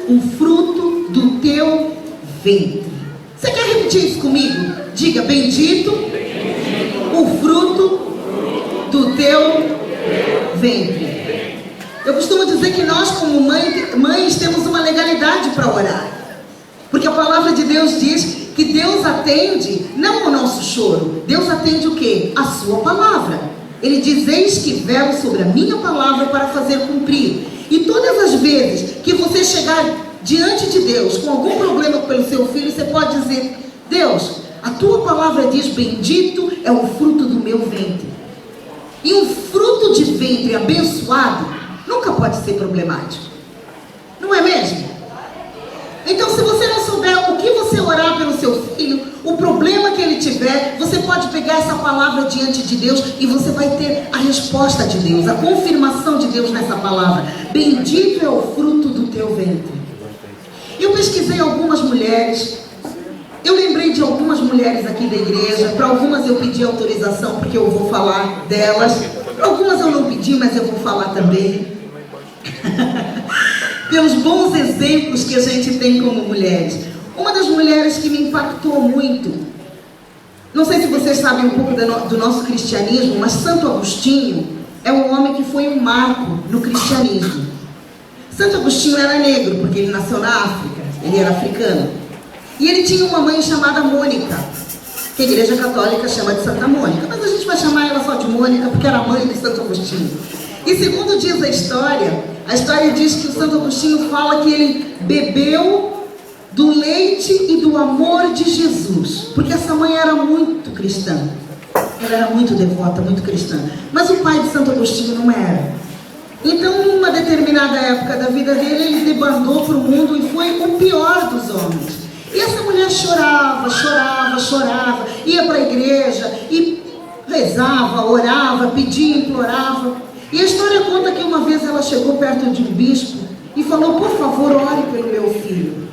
o fruto do teu ventre. Você quer repetir isso comigo? Diga: bendito o fruto do teu ventre. Eu costumo dizer que nós, como mães, temos uma legalidade para orar, porque a palavra de Deus diz que Deus atende não o nosso choro. Deus atende o quê? A sua palavra. Ele diz: eis que velo sobre a minha palavra para fazer cumprir. E todas as vezes que você chegar diante de Deus com algum problema pelo seu filho, você pode dizer: Deus, a tua palavra diz: bendito é o fruto do meu ventre. E um fruto de ventre abençoado nunca pode ser problemático, não é mesmo? Então, se você não souber o que você orar pelo seu filho, o problema que ele tiver, você pode pegar essa palavra diante de Deus e você vai ter a resposta de Deus, a confirmação de Deus nessa palavra. Bendito é o fruto do teu ventre. Eu pesquisei algumas mulheres, eu lembrei de algumas mulheres aqui da igreja. Para algumas eu pedi autorização porque eu vou falar delas. Para algumas eu não pedi, mas eu vou falar também. Pelos bons exemplos que a gente tem como mulheres. Uma das mulheres que me impactou muito, não sei se vocês sabem um pouco do nosso cristianismo, mas Santo Agostinho é um homem que foi um marco no cristianismo. Santo Agostinho era negro, porque ele nasceu na África, ele era africano. E ele tinha uma mãe chamada Mônica, que a igreja católica chama de Santa Mônica, mas a gente vai chamar ela só de Mônica, porque era a mãe de Santo Agostinho. E segundo diz a história diz que o Santo Agostinho fala que ele bebeu do leite e do amor de Jesus, porque essa mãe era muito cristã, ela era muito devota, muito cristã, mas o pai de Santo Agostinho não era. Então, numa determinada época da vida dele, ele debandou para o mundo e foi o pior dos homens. E essa mulher chorava, ia para a igreja e rezava, orava, pedia, implorava. E a história conta que uma vez ela chegou perto de um bispo e falou: por favor, ore pelo meu filho.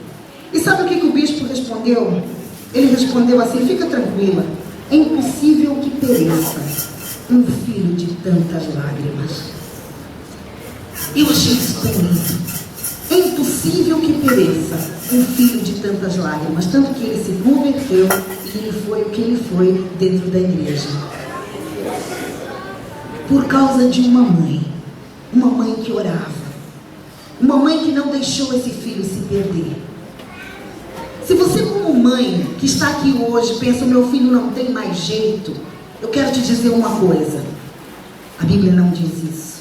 E sabe o que o bispo respondeu? Ele respondeu assim: fica tranquila, é impossível que pereça um filho de tantas lágrimas. Eu achei isso tão lindo. É impossível que pereça um filho de tantas lágrimas. Tanto que ele se converteu e ele foi o que ele foi dentro da igreja. Por causa de uma mãe que orava, uma mãe que não deixou esse filho se perder. Se você, como mãe que está aqui hoje, pensa: meu filho não tem mais jeito, eu quero te dizer uma coisa: a Bíblia não diz isso.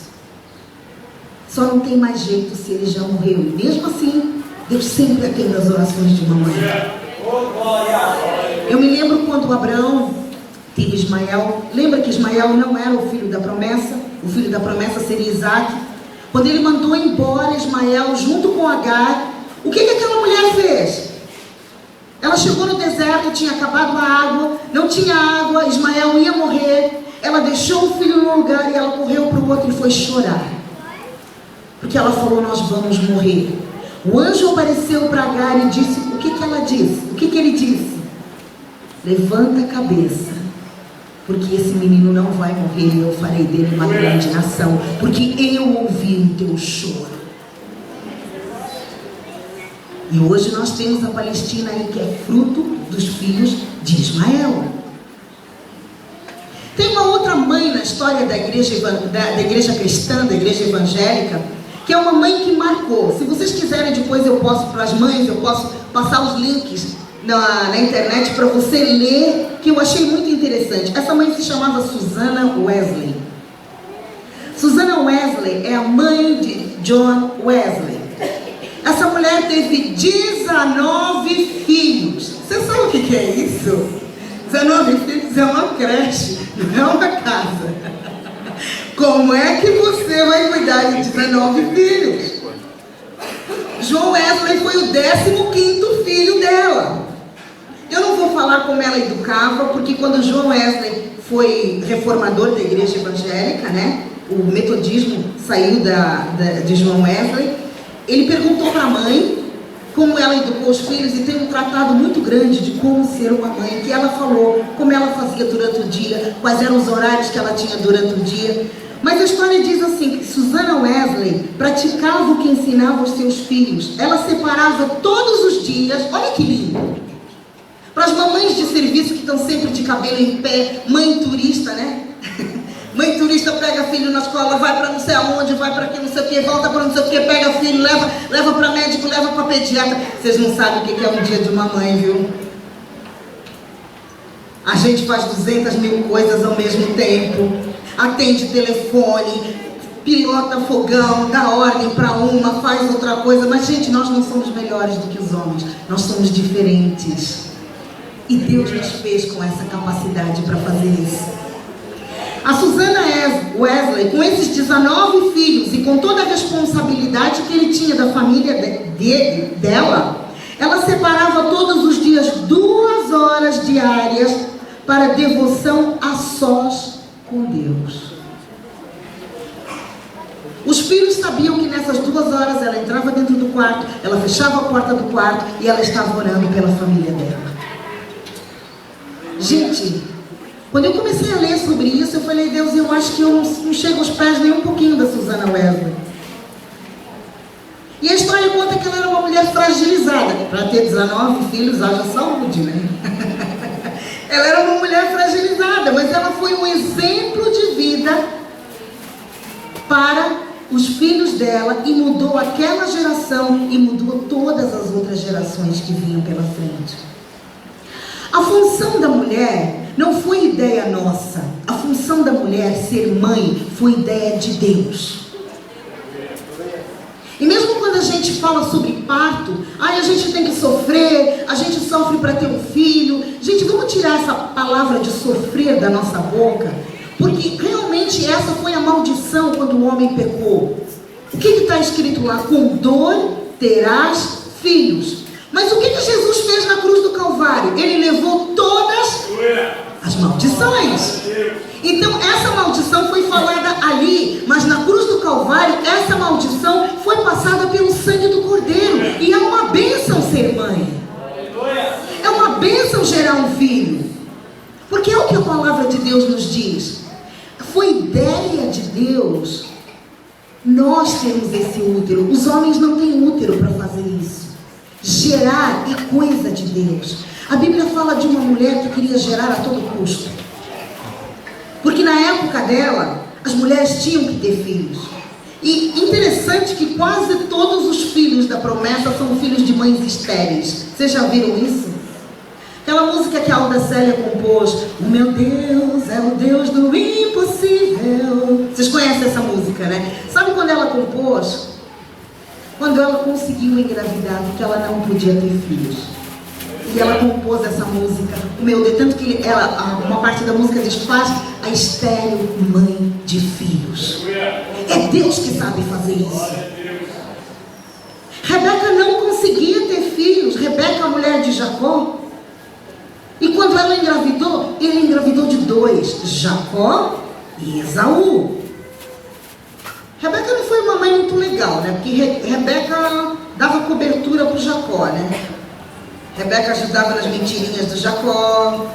Só não tem mais jeito se ele já morreu. E mesmo assim, Deus sempre atende as orações de uma mãe. Eu me lembro quando Abraão teve Ismael. Lembra que Ismael não era o filho da promessa? O filho da promessa seria Isaac. Quando ele mandou embora Ismael junto com Agar, o que aquela mulher fez? Ela chegou no deserto, tinha acabado a água, não tinha água, Ismael ia morrer. Ela deixou o filho no lugar e ela correu para o outro e foi chorar. Porque ela falou: nós vamos morrer. O anjo apareceu para Agar e disse: o que ela disse? O que ele disse? Levanta a cabeça, porque esse menino não vai morrer e eu farei dele uma grande nação, porque eu ouvi o teu choro. E hoje nós temos a Palestina aí, que é fruto dos filhos de Ismael. Tem uma outra mãe na história da igreja cristã, da igreja evangélica, que é uma mãe que marcou. Se vocês quiserem, depois eu posso, para as mães, eu posso passar os links na internet para você ler, que eu achei muito interessante. Essa mãe se chamava Susanna Wesley. Susanna Wesley é a mãe de John Wesley. Essa mulher teve 19 filhos. Você sabe o que é isso? 19 filhos é uma creche, não é uma casa. Como é que você vai cuidar de 19 filhos? John Wesley foi o 15º filho dela. Eu não vou falar como ela educava, porque quando John Wesley foi reformador da igreja evangélica, né? O metodismo saiu de John Wesley. Ele perguntou para a mãe como ela educou os filhos, e tem um tratado muito grande de como ser uma mãe, que ela falou como ela fazia durante o dia, quais eram os horários que ela tinha durante o dia. Mas a história diz assim, que Susana Wesley praticava o que ensinava aos seus filhos. Ela separava todos os dias, olha que lindo, para as mamães de serviço que estão sempre de cabelo em pé, mãe turista, né? Mãe turista pega filho na escola, vai para não sei aonde, vai para aqui não sei o que, volta para não sei o que, pega filho, leva para médico, leva para pediatra. Vocês não sabem o que é um dia de uma mãe, viu? A gente faz 200 mil coisas ao mesmo tempo, atende telefone, pilota fogão, dá ordem para uma, faz outra coisa. Mas, gente, nós não somos melhores do que os homens, nós somos diferentes. E Deus nos fez com essa capacidade para fazer isso. A Susana Wesley, com esses 19 filhos e com toda a responsabilidade que ele tinha da família dela, ela separava todos os dias 2 horas diárias para devoção a sós com Deus. Os filhos sabiam que nessas 2 horas ela entrava dentro do quarto, ela fechava a porta do quarto e ela estava orando pela família dela. Gente, quando eu comecei a ler sobre isso, eu falei, Deus, eu acho que eu não chego aos pés nem um pouquinho da Susana Wesley. E a história conta que ela era uma mulher fragilizada. Para ter 19 filhos, haja saúde, né? Ela era uma mulher fragilizada, mas ela foi um exemplo de vida para os filhos dela e mudou aquela geração e mudou todas as outras gerações que vinham pela frente. A função da mulher não foi ideia nossa. A função da mulher ser mãe foi ideia de Deus. E mesmo quando a gente fala sobre parto, a gente tem que sofrer, a gente sofre para ter um filho. Gente, vamos tirar essa palavra de sofrer da nossa boca, porque realmente essa foi a maldição quando o homem pecou. O que está escrito lá? Com dor terás filhos. Mas o que Jesus fez na cruz do Calvário? Ele levou todas as maldições. Então essa maldição foi falada ali, mas na cruz do Calvário essa maldição foi passada pelo sangue do Cordeiro. E é uma bênção ser mãe. É uma bênção gerar um filho. Porque é o que a palavra de Deus nos diz. Foi ideia de Deus nós temos esse útero. Os homens não têm útero para fazer isso. Gerar é coisa de Deus. A Bíblia fala de uma mulher que queria gerar a todo custo. Porque na época dela, as mulheres tinham que ter filhos. E interessante que quase todos os filhos da promessa são filhos de mães estéreis. Vocês já viram isso? Aquela música que a Alda Célia compôs, o meu Deus é o Deus do impossível. Vocês conhecem essa música, né? Sabe quando ela compôs? Quando ela conseguiu engravidar, porque ela não podia ter filhos. E ela compôs essa música, o meu Deus, tanto que ela, uma parte da música diz, faz a estéril mãe de filhos. É Deus que sabe fazer isso. Rebeca não conseguia ter filhos. Rebeca, a mulher de Jacó. E quando ela engravidou, ele engravidou de 2, Jacó e Esaú. Rebeca não foi uma mãe muito legal, né? Porque Rebeca dava cobertura para o Jacó, né? Rebeca ajudava nas mentirinhas do Jacó,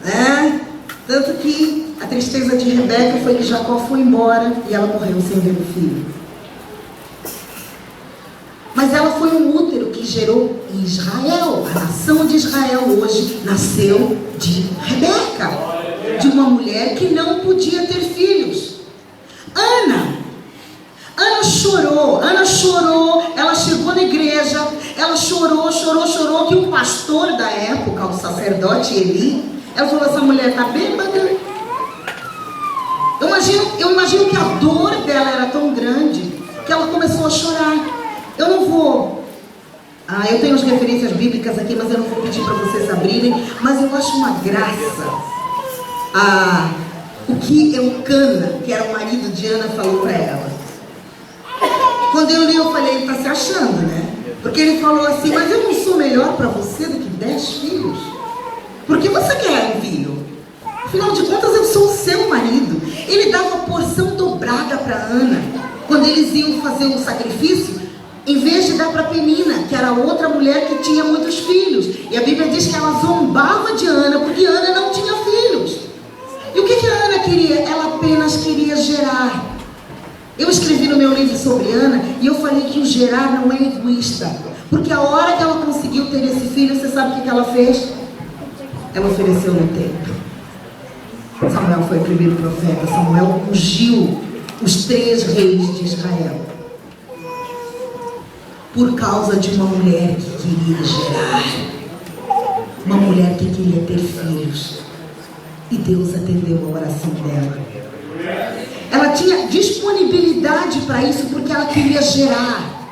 né? Tanto que a tristeza de Rebeca foi que Jacó foi embora e ela morreu sem ver o filho. Mas ela foi um útero que gerou Israel. A nação de Israel hoje nasceu de Rebeca, de uma mulher que não podia ter filhos. Ana chorou, ela chegou na igreja, ela chorou, que o pastor da época, o sacerdote Eli, ela falou, essa mulher está bêbada. Eu imagino que a dor dela era tão grande, que ela começou a chorar. Eu tenho as referências bíblicas aqui, mas eu não vou pedir para vocês abrirem, mas eu acho uma graça o que Eucana, que era o marido de Ana, falou para ela. Quando eu li, eu falei, ele está se achando, né? Porque ele falou assim, mas eu não sou melhor para você do que 10 filhos? Por que você quer um filho? Afinal de contas, eu sou o seu marido. Ele dava porção dobrada para Ana. Quando eles iam fazer um sacrifício, em vez de dar para Penina, que era outra mulher que tinha muitos filhos. E a Bíblia diz que ela zombava de Ana, porque Ana não tinha filhos. E o que a Ana queria? Ela apenas queria gerar. Eu escrevi no meu livro sobre Ana e eu falei que o Gerar não é egoísta. Porque a hora que ela conseguiu ter esse filho, você sabe o que ela fez? Ela ofereceu no templo. Samuel foi o primeiro profeta. Samuel ungiu os 3 reis de Israel. Por causa de uma mulher que queria gerar. Uma mulher que queria ter filhos. E Deus atendeu a oração dela. Ela tinha disponibilidade para isso porque ela queria gerar.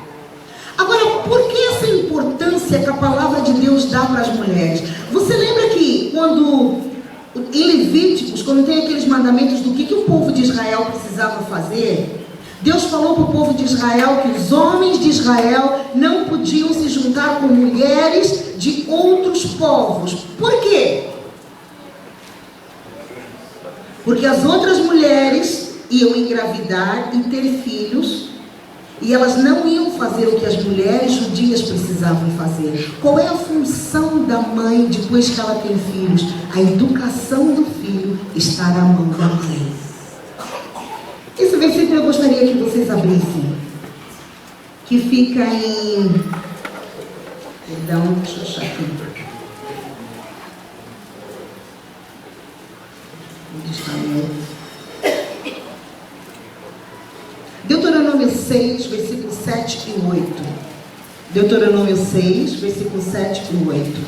Agora, por que essa importância que a palavra de Deus dá para as mulheres? Você lembra que quando, em Levíticos, quando tem aqueles mandamentos do que o povo de Israel precisava fazer, Deus falou para o povo de Israel que os homens de Israel não podiam se juntar com mulheres de outros povos. Por quê? Porque as outras mulheres iam engravidar e ter filhos, e elas não iam fazer o que as mulheres judias precisavam fazer. Qual é a função da mãe depois que ela tem filhos? A educação do filho está na mão da mãe. Esse versículo eu gostaria que vocês abrissem, que fica em... Perdão, deixa eu achar aqui. Onde está o meu? Deuteronômio 6, versículo 7 e 8. Deuteronômio 6, versículo 7 e 8.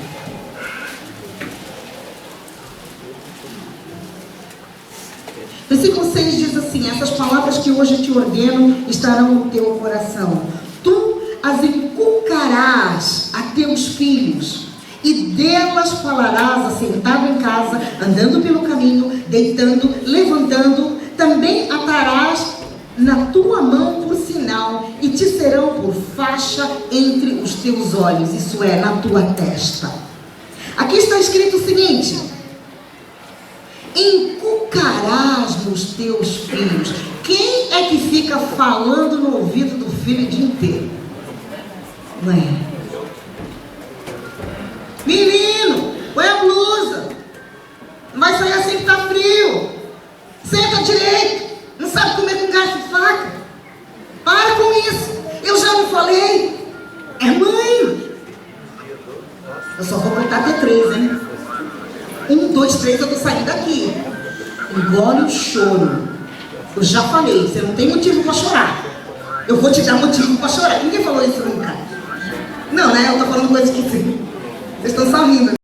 Versículo 6 diz assim: essas palavras que hoje te ordeno estarão no teu coração. Tu as inculcarás a teus filhos, e delas falarás assentado em casa, andando pelo caminho, deitando, levantando. Também atarás na tua mão por sinal, e te serão por faixa entre os teus olhos, isso é, na tua testa. Aqui está escrito o seguinte: inculcarás nos teus filhos. Quem é que fica falando no ouvido do filho o dia inteiro? Não é? Menino, põe a blusa, não vai sair assim que está frio, senta direito, não sabe comer com garfo e faca, para com isso, eu já não falei, é mãe. Eu só vou contar até 3, hein? 1, 2, 3, eu tô saindo daqui. Engole o choro. Eu já falei, você não tem motivo para chorar. Eu vou te dar motivo para chorar. Ninguém falou isso nunca. Não, né? Eu tô falando coisa que sim. Vocês estão só rindo.